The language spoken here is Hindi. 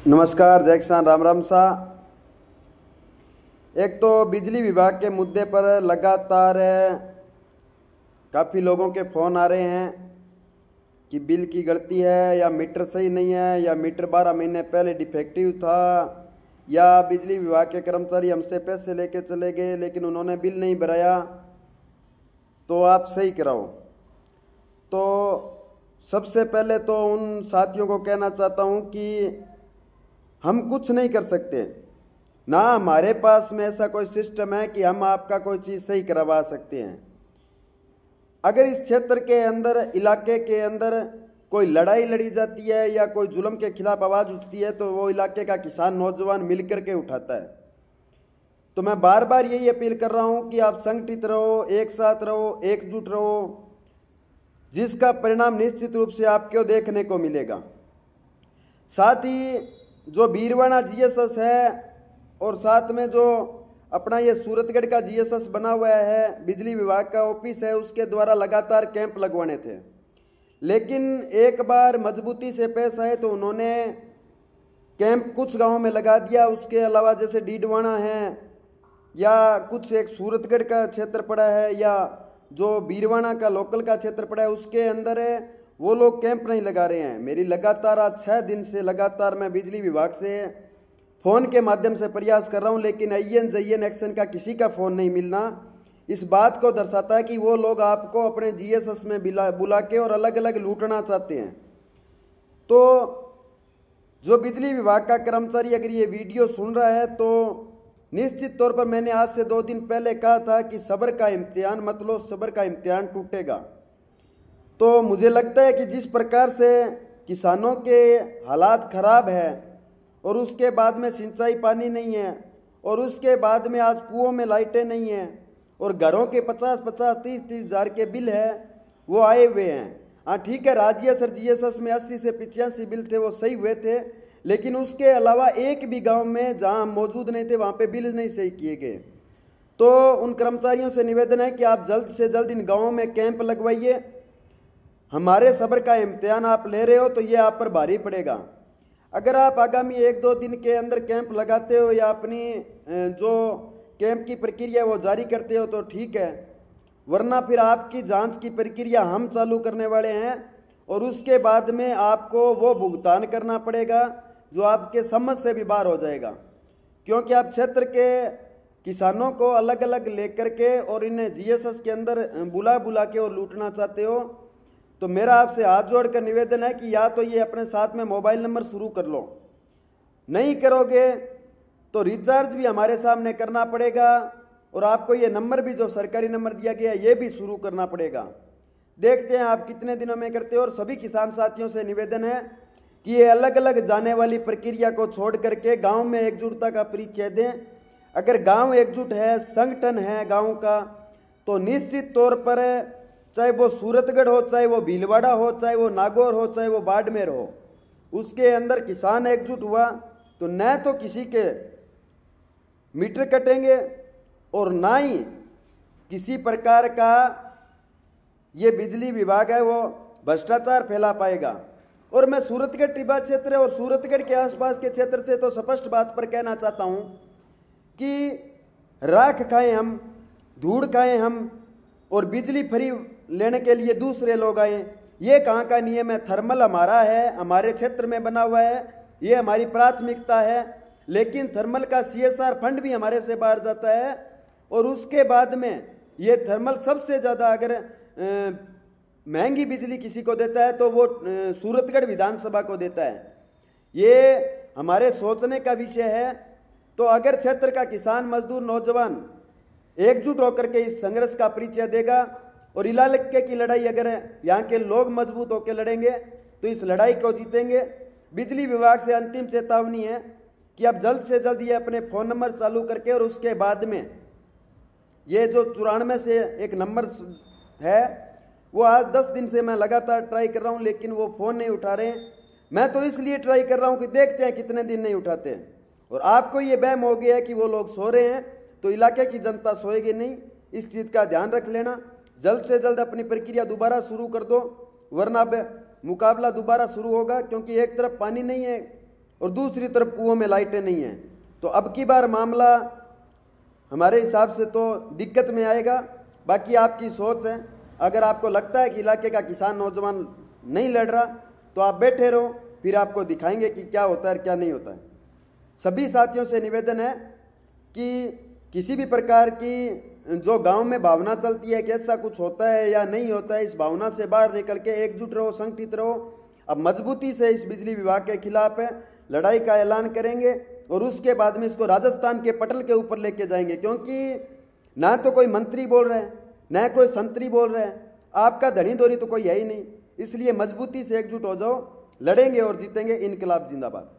नमस्कार, जय किसान, राम राम सा। एक तो बिजली विभाग के मुद्दे पर लगातार काफ़ी लोगों के फ़ोन आ रहे हैं कि बिल की गलती है या मीटर सही नहीं है या मीटर 12 महीने पहले डिफेक्टिव था या बिजली विभाग के कर्मचारी हमसे पैसे लेके चले गए लेकिन उन्होंने बिल नहीं भराया तो आप सही कराओ। तो सबसे पहले तो उन साथियों को कहना चाहता हूँ कि हम कुछ नहीं कर सकते, ना हमारे पास में ऐसा कोई सिस्टम है कि हम आपका कोई चीज़ सही करवा सकते हैं। अगर इस क्षेत्र के अंदर, इलाके के अंदर कोई लड़ाई लड़ी जाती है या कोई जुल्म के खिलाफ आवाज़ उठती है तो वो इलाके का किसान नौजवान मिल कर के उठाता है। तो मैं बार बार यही अपील कर रहा हूँ कि आप संगठित रहो, एक साथ रहो, एकजुट रहो, जिसका परिणाम निश्चित रूप से आपको देखने को मिलेगा। साथ ही जो बीरवाना जीएसएस है और साथ में जो अपना ये सूरतगढ़ का जीएसएस बना हुआ है, बिजली विभाग का ऑफिस है, उसके द्वारा लगातार कैंप लगवाने थे, लेकिन एक बार मजबूती से पेश आए तो उन्होंने कैंप कुछ गांवों में लगा दिया। उसके अलावा जैसे डीडवाना है या कुछ एक सूरतगढ़ का क्षेत्र पड़ा है या जो बीरवाना का लोकल का क्षेत्र पड़ा है, उसके अंदर वो लोग कैंप नहीं लगा रहे हैं। मेरी लगातार आज 6 दिन से लगातार मैं बिजली विभाग से फ़ोन के माध्यम से प्रयास कर रहा हूं, लेकिन आईएन जईएन एक्शन का किसी का फ़ोन नहीं मिलना इस बात को दर्शाता है कि वो लोग आपको अपने जीएसएस में बुला के और अलग अलग लूटना चाहते हैं। तो जो बिजली विभाग का कर्मचारी अगर ये वीडियो सुन रहा है तो निश्चित तौर पर मैंने आज से 2 दिन पहले कहा था कि सब्र का इम्तिहान मत लो, सब्र का इम्तिहान टूटेगा। तो मुझे लगता है कि जिस प्रकार से किसानों के हालात ख़राब है और उसके बाद में सिंचाई पानी नहीं है और उसके बाद में आज कुओं में लाइटें नहीं हैं और घरों के 50-50, 30-30 हज़ार के बिल है वो आए हुए हैं। हाँ ठीक है, राज्य सर जीएसएस में 80 से 85 बिल थे, वो सही हुए थे, लेकिन उसके अलावा एक भी गांव में जहां मौजूद नहीं थे वहां पे बिल नहीं सही किए गए। तो उन कर्मचारियों से निवेदन है कि आप जल्द से जल्द इन गाँवों में कैंप लगवाइए। हमारे सब्र का इम्तिहान आप ले रहे हो तो ये आप पर भारी पड़ेगा। अगर आप आगामी 1-2 दिन के अंदर कैंप लगाते हो या अपनी जो कैंप की प्रक्रिया वो जारी करते हो तो ठीक है, वरना फिर आपकी जांच की प्रक्रिया हम चालू करने वाले हैं और उसके बाद में आपको वो भुगतान करना पड़ेगा जो आपके समझ से भी बाहर हो जाएगा, क्योंकि आप क्षेत्र के किसानों को अलग अलग लेकर के और इन्हें जीएसएस के अंदर बुला बुला के और लूटना चाहते हो। तो मेरा आपसे हाथ जोड़कर निवेदन है कि या तो ये अपने साथ में मोबाइल नंबर शुरू कर लो, नहीं करोगे तो रिचार्ज भी हमारे सामने करना पड़ेगा और आपको ये नंबर भी जो सरकारी नंबर दिया गया ये भी शुरू करना पड़ेगा। देखते हैं आप कितने दिनों में करते हो। और सभी किसान साथियों से निवेदन है कि ये अलग अलग जाने वाली प्रक्रिया को छोड़ करके गाँव में एकजुटता का परिचय दें। अगर गाँव एकजुट है, संगठन है गाँव का, तो निश्चित तौर पर चाहे वो सूरतगढ़ हो, चाहे वो भीलवाड़ा हो, चाहे वो नागौर हो, चाहे वो बाड़मेर हो, उसके अंदर किसान एकजुट हुआ तो न तो किसी के मीटर कटेंगे और ना ही किसी प्रकार का ये बिजली विभाग है वो भ्रष्टाचार फैला पाएगा। और मैं सूरतगढ़ टिब्बा क्षेत्र और सूरतगढ़ के आसपास के क्षेत्र से तो स्पष्ट बात पर कहना चाहता हूँ कि राख खाएं हम, धूड़ खाएं हम और बिजली फ्री लेने के लिए दूसरे लोग आए, ये कहाँ का नियम है? थर्मल हमारा है, हमारे क्षेत्र में बना हुआ है, ये हमारी प्राथमिकता है, लेकिन थर्मल का सीएसआर फंड भी हमारे से बाहर जाता है और उसके बाद में ये थर्मल सबसे ज़्यादा अगर महंगी बिजली किसी को देता है तो वो सूरतगढ़ विधानसभा को देता है। ये हमारे सोचने का विषय है। तो अगर क्षेत्र का किसान, मजदूर, नौजवान एकजुट होकर के इस संघर्ष का परिचय देगा और इलाके की लड़ाई अगर यहाँ के लोग मजबूत होकर लड़ेंगे तो इस लड़ाई को जीतेंगे। बिजली विभाग से अंतिम चेतावनी है कि आप जल्द से जल्द ये अपने फ़ोन नंबर चालू करके और उसके बाद में ये जो 94 से एक नंबर है वो आज 10 दिन से मैं लगातार ट्राई कर रहा हूँ, लेकिन वो फ़ोन नहीं उठा रहे हैं। मैं तो इसलिए ट्राई कर रहा हूँ कि देखते हैं कितने दिन नहीं उठाते हैं। और आपको ये वहम हो गया है कि वो लोग सो रहे हैं, तो इलाके की जनता सोएगी नहीं, इस चीज़ का ध्यान रख लेना। जल्द से जल्द अपनी प्रक्रिया दोबारा शुरू कर दो, वरना अब मुकाबला दोबारा शुरू होगा, क्योंकि एक तरफ पानी नहीं है और दूसरी तरफ कुओं में लाइटें नहीं हैं। तो अब की बार मामला हमारे हिसाब से तो दिक्कत में आएगा। बाकी आपकी सोच है, अगर आपको लगता है कि इलाके का किसान नौजवान नहीं लड़ रहा तो आप बैठे रहो, फिर आपको दिखाएंगे कि क्या होता है और क्या नहीं होता है। सभी साथियों से निवेदन है कि किसी भी प्रकार की जो गांव में भावना चलती है कि ऐसा कुछ होता है या नहीं होता है, इस भावना से बाहर निकल के एकजुट रहो, संगठित रहो। अब मजबूती से इस बिजली विभाग के खिलाफ लड़ाई का ऐलान करेंगे और उसके बाद में इसको राजस्थान के पटल के ऊपर लेके जाएंगे, क्योंकि ना तो कोई मंत्री बोल रहे हैं, ना कोई संतरी बोल रहे हैं, आपका धनी धोरी तो कोई है ही नहीं। इसलिए मजबूती से एकजुट हो जाओ, लड़ेंगे और जीतेंगे। इनकलाब जिंदाबाद।